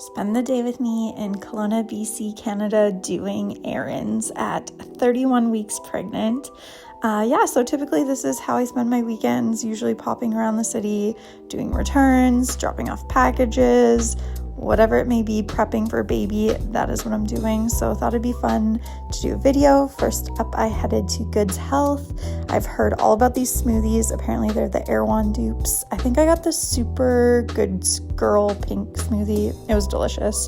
Spend the day with me in Kelowna, BC, Canada, doing errands at 31 weeks pregnant. So typically this is how I spend my weekends, usually popping around the city, doing returns, dropping off packages, whatever it may be, prepping for baby. That is what I'm doing. So I thought it'd be fun to do a video. First up, I headed to Goods Health. I've heard all about these smoothies. Apparently they're the Errands dupes. I think I got the super Goods Girl pink smoothie. It was delicious.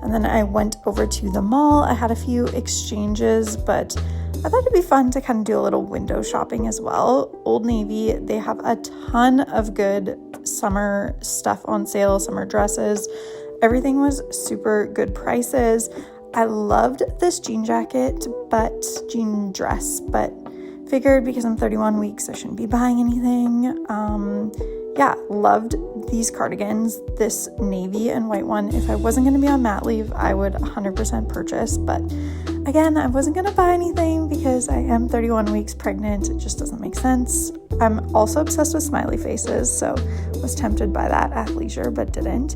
And then I went over to the mall. I had a few exchanges, but I thought it'd be fun to kind of do a little window shopping as well. Old Navy, they have a ton of good summer stuff on sale, summer dresses. Everything was super good prices. I loved this jean dress, but figured because I'm 31 weeks, I shouldn't be buying anything. Loved these cardigans, this navy and white one. If I wasn't going to be on mat leave, I would 100% purchase. But again, I wasn't going to buy anything because I am 31 weeks pregnant. It just doesn't make sense. I'm also obsessed with smiley faces, so was tempted by that at leisure, but didn't.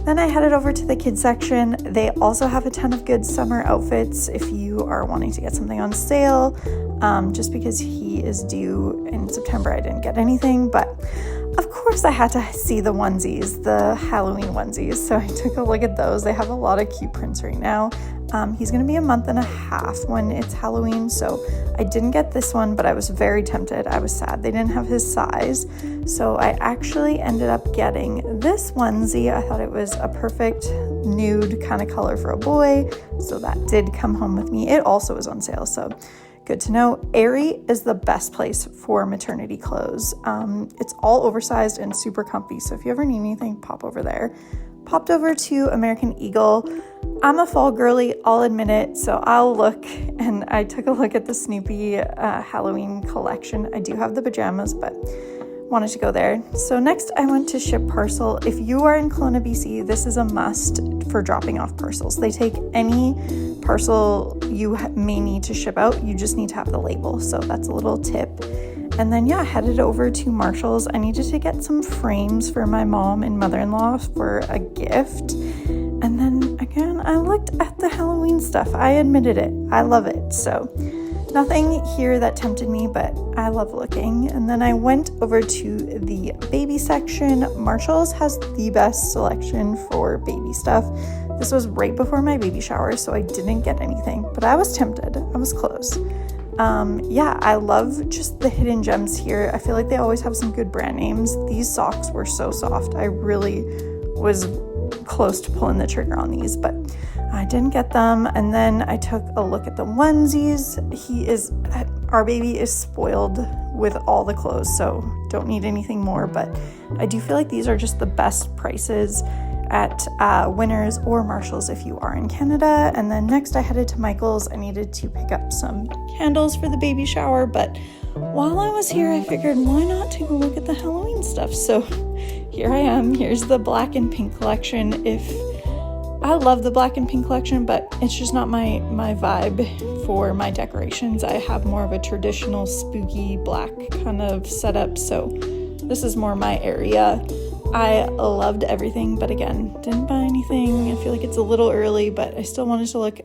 Then I headed over to the kids section. They also have a ton of good summer outfits if you are wanting to get something on sale. Just because he is due in September, I didn't get anything, but of course I had to see the onesies, the Halloween onesies. So I took a look at those. They have a lot of cute prints right now. He's going to be a month and a half when it's Halloween, so I didn't get this one, but I was very tempted. I was sad they didn't have his size, so I actually ended up getting this onesie. I thought it was a perfect nude kind of color for a boy, so that did come home with me. It also was on sale, so good to know. Aerie is the best place for maternity clothes. It's all oversized and super comfy, so if you ever need anything, pop over there. Popped over to American Eagle. I'm a fall girly, I'll admit it, so I'll look, and I took a look at the Snoopy Halloween collection. I do have the pajamas, but wanted to go there. So next I went to Ship Parcel. If you are in Kelowna, BC, this is a must for dropping off parcels. They take any parcel you may need to ship out. You just need to have the label, so that's a little tip. And then, headed over to Marshall's. I needed to get some frames for my mom and mother-in-law for a gift. And then, again, I looked at the Halloween stuff. I admitted it. I love it. So, nothing here that tempted me, but I love looking. And then I went over to the baby section. Marshall's has the best selection for baby stuff. This was right before my baby shower, so I didn't get anything. But I was tempted. I was close. I love just the hidden gems here. I feel like they always have some good brand names. These socks were so soft. I really was close to pulling the trigger on these, but I didn't get them. And then I took a look at the onesies. Our baby is spoiled with all the clothes, so don't need anything more, but I do feel like these are just the best prices at Winners or Marshall's if you are in Canada. And then next I headed to Michael's. I needed to pick up some candles for the baby shower, but while I was here I figured why not take a look at the Halloween stuff. So here I am. Here's the black and pink collection. I love the black and pink collection, but it's just not my vibe for my decorations. I have more of a traditional spooky black kind of setup, so this is more my area. I loved everything, but again, didn't buy anything. I feel like it's a little early, but I still wanted to look.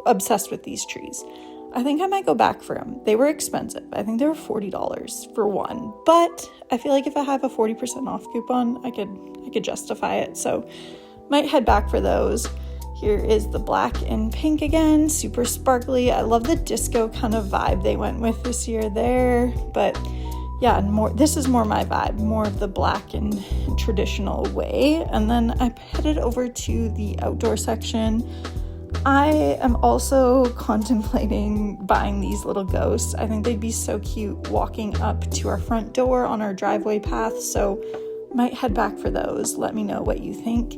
Obsessed with these trees. I think I might go back for them. They were expensive. I think they were $40 for one, but I feel like if I have a 40% off coupon, I could justify it. So might head back for those. Here is the black and pink again, super sparkly. I love the disco kind of vibe they went with this year there, but this is more my vibe, more of the black and traditional way. And then I headed over to the outdoor section. I am also contemplating buying these little ghosts. I think they'd be so cute walking up to our front door on our driveway path, so might head back for those. Let me know what you think.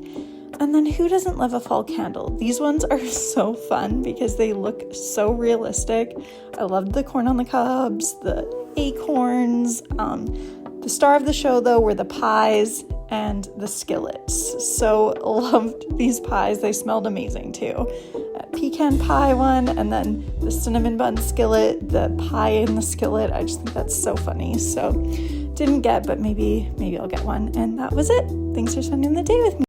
And then who doesn't love a fall candle? These ones are so fun because they look so realistic. I loved the corn on the cobs, the acorns. The star of the show, though, were the pies and the skillets. So loved these pies. They smelled amazing, too. Pecan pie one, and then the cinnamon bun skillet, the pie in the skillet. I just think that's so funny. So didn't get, but maybe I'll get one. And that was it. Thanks for spending the day with me.